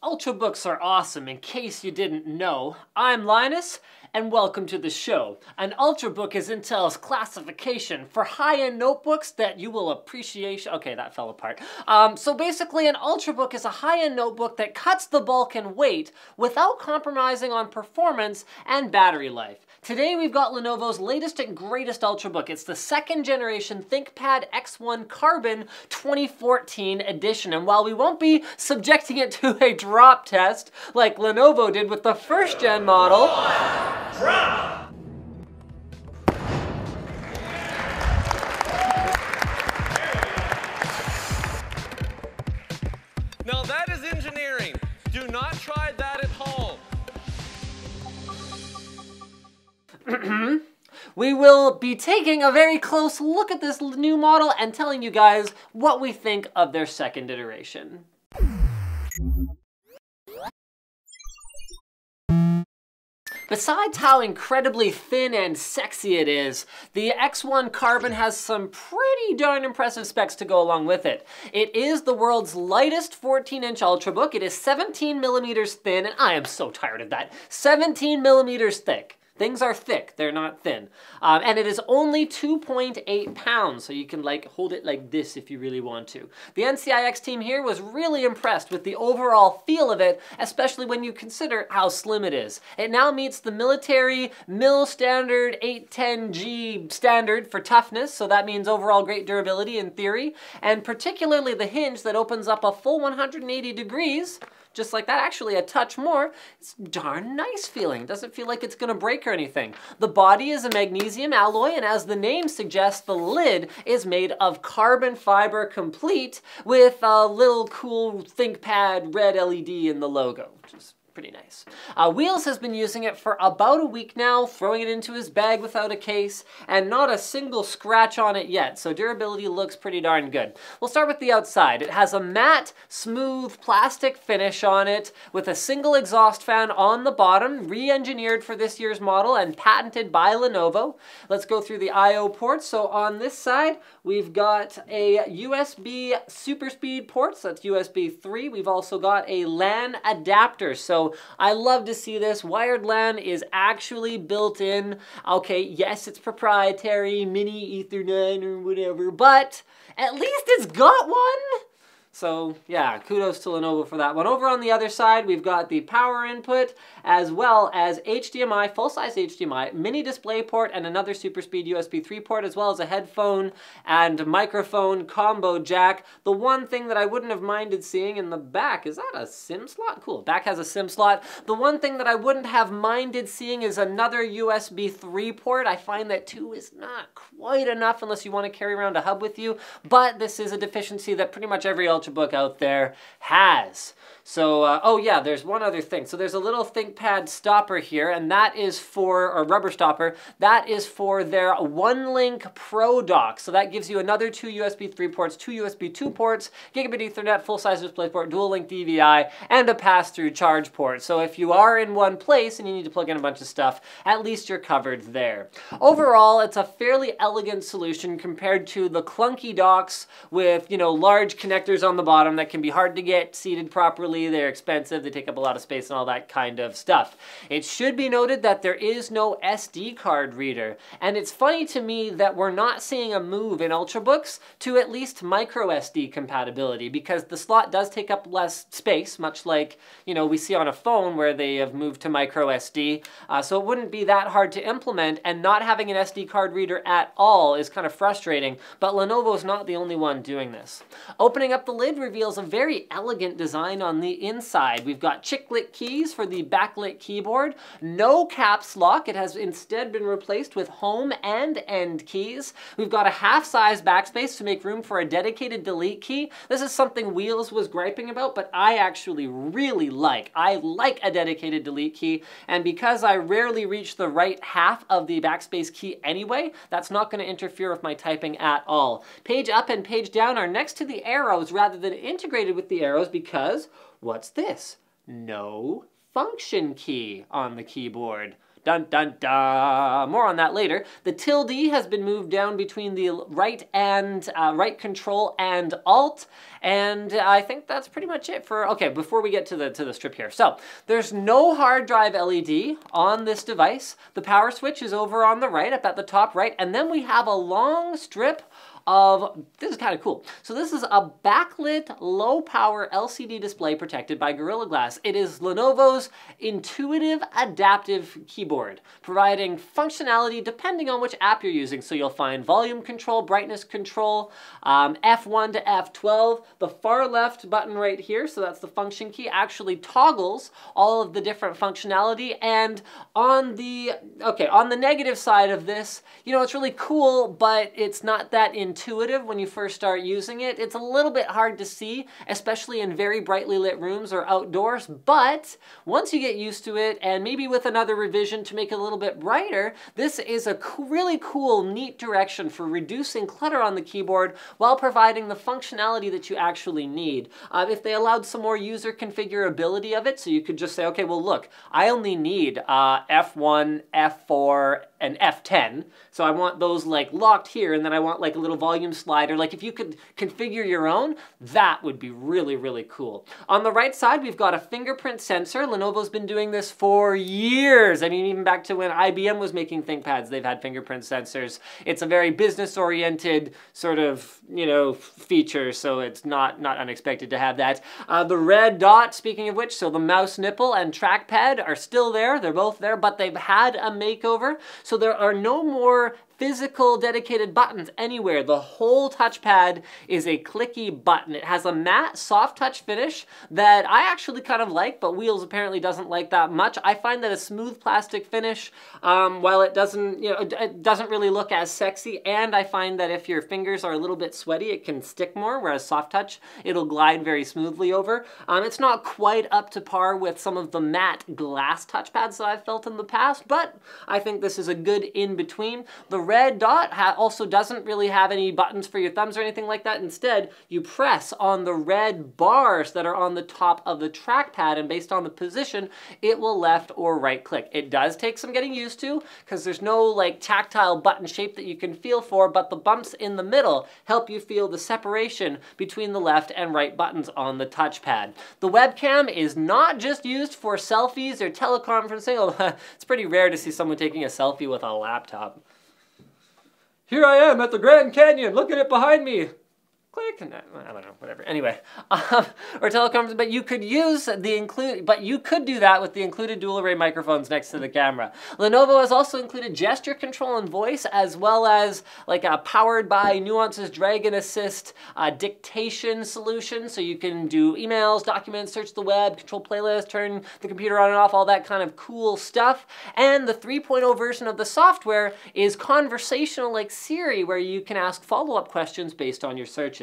Ultrabooks are awesome, in case you didn't know. I'm Linus, and welcome to the show. An Ultrabook is Intel's classification for high-end notebooks that you will appreciate. Okay, that fell apart. So basically, an Ultrabook is a high-end notebook that cuts the bulk and weight without compromising on performance and battery life. Today, we've got Lenovo's latest and greatest Ultrabook. It's the second generation ThinkPad X1 Carbon 2014 edition. And while we won't be subjecting it to a drop test like Lenovo did with the first gen model, drop! Now that is engineering. Do not try that at home. We will be taking a very close look at this new model and telling you guys what we think of their second iteration. Besides how incredibly thin and sexy it is, the X1 Carbon has some pretty darn impressive specs to go along with it. It is the world's lightest 14-inch Ultrabook. It is 17 millimeters thin, and I am so tired of that. 17 millimeters thick. Things are thick, they're not thin. And it is only 2.8 pounds, so you can hold it like this if you really want to. The NCIX team here was really impressed with the overall feel of it, especially when you consider how slim it is. It now meets the military mil standard 810G standard for toughness, so that means overall great durability in theory, and particularly the hinge that opens up a full 180 degrees, just like that, actually a touch more. It's darn nice feeling. Doesn't feel like it's gonna break or anything. The body is a magnesium alloy, and as the name suggests, the lid is made of carbon fiber complete with a little cool ThinkPad red LED in the logo, which is pretty nice. Wheels has been using it for about a week now, throwing it into his bag without a case, and not a single scratch on it yet, so durability looks pretty darn good. We'll start with the outside. It has a matte, smooth plastic finish on it with a single exhaust fan on the bottom, re-engineered for this year's model and patented by Lenovo. Let's go through the I/O ports. So on this side, we've got a USB super speed port, so that's USB 3. We've also got a LAN adapter, so I love to see this. Wired LAN is actually built in. Okay, yes, it's proprietary, mini Ethernet or whatever, but at least it's got one. So yeah, kudos to Lenovo for that one. Over on the other side, we've got the power input as well as HDMI, full-size HDMI, mini display port, and another super speed USB 3 port, as well as a headphone and microphone combo jack. The one thing that I wouldn't have minded seeing in the back, is that a SIM slot? Cool, back has a SIM slot. The one thing that I wouldn't have minded seeing is another USB 3 port. I find that 2 is not quite enough unless you want to carry around a hub with you, but this is a deficiency that pretty much every Ultrabook out there has. So, oh yeah, there's one other thing. So there's a little ThinkPad stopper here, and that is for, or rubber stopper, that is for their One-Link Pro dock. So that gives you another 2 USB 3 ports, 2 USB 2 ports, gigabit Ethernet, full-size DisplayPort, dual-link DVI, and a pass-through charge port. So if you are in one place and you need to plug in a bunch of stuff, at least you're covered there. Overall, it's a fairly elegant solution compared to the clunky docks with, you know, large connectors on the bottom that can be hard to get seated properly. They're expensive, they take up a lot of space and all that kind of stuff. It should be noted that there is no SD card reader, and it's funny to me that we're not seeing a move in Ultrabooks to at least micro SD compatibility, because the slot does take up less space, much like, you know, we see on a phone where they have moved to micro SD, so it wouldn't be that hard to implement, and not having an SD card reader at all is kind of frustrating, but Lenovo's not the only one doing this. Opening up the lid reveals a very elegant design on the inside. We've got chiclet keys for the backlit keyboard, no caps lock. It has instead been replaced with home and end keys. We've got a half-size backspace to make room for a dedicated delete key. This is something Wheels was griping about, but I actually really like. I like a dedicated delete key, and because I rarely reach the right half of the backspace key anyway, that's not going to interfere with my typing at all. Page up and page down are next to the arrows rather than integrated with the arrows because, what's this? No function key on the keyboard. Dun dun dun. More on that later. The tilde has been moved down between the right control and alt, and I think that's pretty much it for. Okay, before we get to the strip here, so there's no hard drive LED on this device. The power switch is over on the right, up at the top right, and then we have a long strip of, this is kind of cool. So this is a backlit, low-power LCD display protected by Gorilla Glass. It is Lenovo's intuitive adaptive keyboard, providing functionality depending on which app you're using. So you'll find volume control, brightness control, F1 to F12. The far left button right here, so that's the function key, actually toggles all of the different functionality. And on the negative side of this, you know, it's really cool, but it's not that intuitive when you first start using it. It's a little bit hard to see, especially in very brightly lit rooms or outdoors, but once you get used to it, and maybe with another revision to make it a little bit brighter, this is a really cool, neat direction for reducing clutter on the keyboard while providing the functionality that you actually need. If they allowed some more user configurability of it, so you could just say, okay, well look, I only need F1, F4, and F10, so I want those like locked here, and then I want like a little volume slider. Like if you could configure your own, that would be really, really cool. On the right side, we've got a fingerprint sensor. Lenovo's been doing this for years. I mean, even back to when IBM was making ThinkPads, they've had fingerprint sensors. It's a very business-oriented sort of, you know, feature, so it's not unexpected to have that. The red dot, speaking of which, so the mouse nipple and trackpad are still there. They're both there, but they've had a makeover. So there are no more physical dedicated buttons anywhere. The whole touchpad is a clicky button. It has a matte, soft touch finish that I actually kind of like, but Wheels apparently doesn't like that much. I find that a smooth plastic finish, while it doesn't, you know, it doesn't really look as sexy, and I find that if your fingers are a little bit sweaty, it can stick more, whereas soft touch, it'll glide very smoothly over. It's not quite up to par with some of the matte glass touchpads that I've felt in the past, but I think this is a good in-between. The red dot also doesn't really have any buttons for your thumbs or anything like that. Instead, you press on the red bars that are on the top of the trackpad, and based on the position, it will left or right click. It does take some getting used to, because there's no like tactile button shape that you can feel for, but the bumps in the middle help you feel the separation between the left and right buttons on the touchpad. The webcam is not just used for selfies or teleconferencing, although it's pretty rare to see someone taking a selfie with a laptop. Here I am at the Grand Canyon, look at it behind me. Click, I don't know, whatever. Anyway, or teleconference, but you could use you could do that with the included dual array microphones next to the camera. Lenovo has also included gesture control and voice, as well as like a powered by Nuance's Dragon Assist dictation solution, so you can do emails, documents, search the web, control playlists, turn the computer on and off, all that kind of cool stuff. And the 3.0 version of the software is conversational like Siri, where you can ask follow-up questions based on your searches.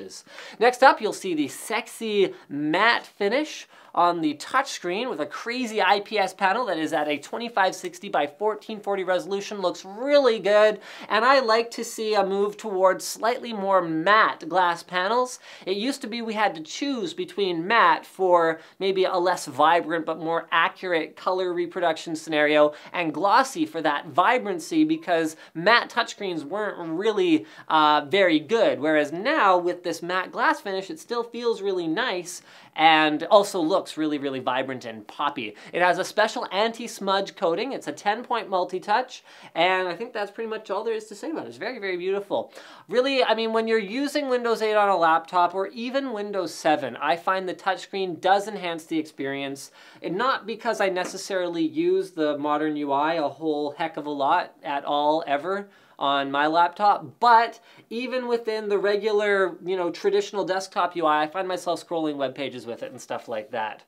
Next up, you'll see the sexy matte finish on the touchscreen with a crazy IPS panel that is at a 2560 by 1440 resolution. Looks really good, and I like to see a move towards slightly more matte glass panels. It used to be we had to choose between matte for maybe a less vibrant but more accurate color reproduction scenario, and glossy for that vibrancy, because matte touchscreens weren't really very good, whereas now with this matte glass finish, it still feels really nice and also looks really, really vibrant and poppy. It has a special anti-smudge coating. It's a 10-point multi-touch, and I think that's pretty much all there is to say about it. It's very, very beautiful. Really, I mean, when you're using Windows 8 on a laptop, or even Windows 7, I find the touchscreen does enhance the experience, and not because I necessarily use the modern UI a whole heck of a lot at all, ever, on my laptop, but even within the regular, you know, traditional desktop UI, I find myself scrolling web pages with it and stuff like that.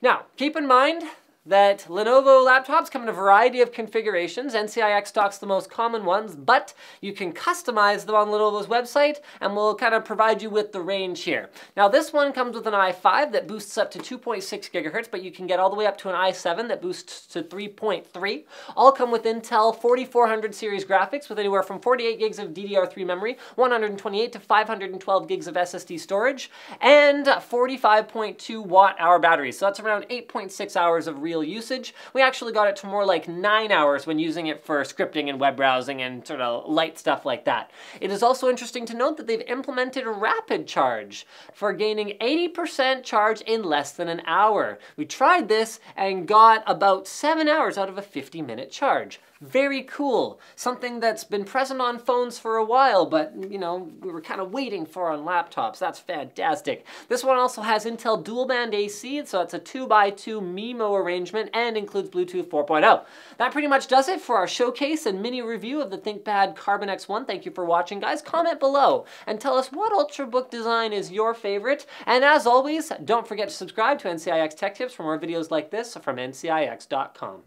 Now, keep in mind that Lenovo laptops come in a variety of configurations. NCIX stocks the most common ones, but you can customize them on Lenovo's website, and we'll kind of provide you with the range here. Now, this one comes with an i5 that boosts up to 2.6 gigahertz, but you can get all the way up to an i7 that boosts to 3.3. All come with Intel 4400 series graphics with anywhere from 48 gigs of DDR3 memory, 128 to 512 gigs of SSD storage, and 45.2 watt-hour batteries. So that's around 8.6 hours of real real usage. We actually got it to more like 9 hours when using it for scripting and web browsing and sort of light stuff like that. It is also interesting to note that they've implemented a rapid charge for gaining 80% charge in less than an hour. We tried this and got about 7 hours out of a 50-minute charge. Very cool. Something that's been present on phones for a while, but, you know, we were kind of waiting for on laptops. That's fantastic. This one also has Intel dual-band AC, so it's a 2x2 MIMO arrangement and includes Bluetooth 4.0. That pretty much does it for our showcase and mini review of the ThinkPad Carbon X1. Thank you for watching, guys. Comment below and tell us what ultrabook design is your favorite. And as always, don't forget to subscribe to NCIX Tech Tips for more videos like this from ncix.com.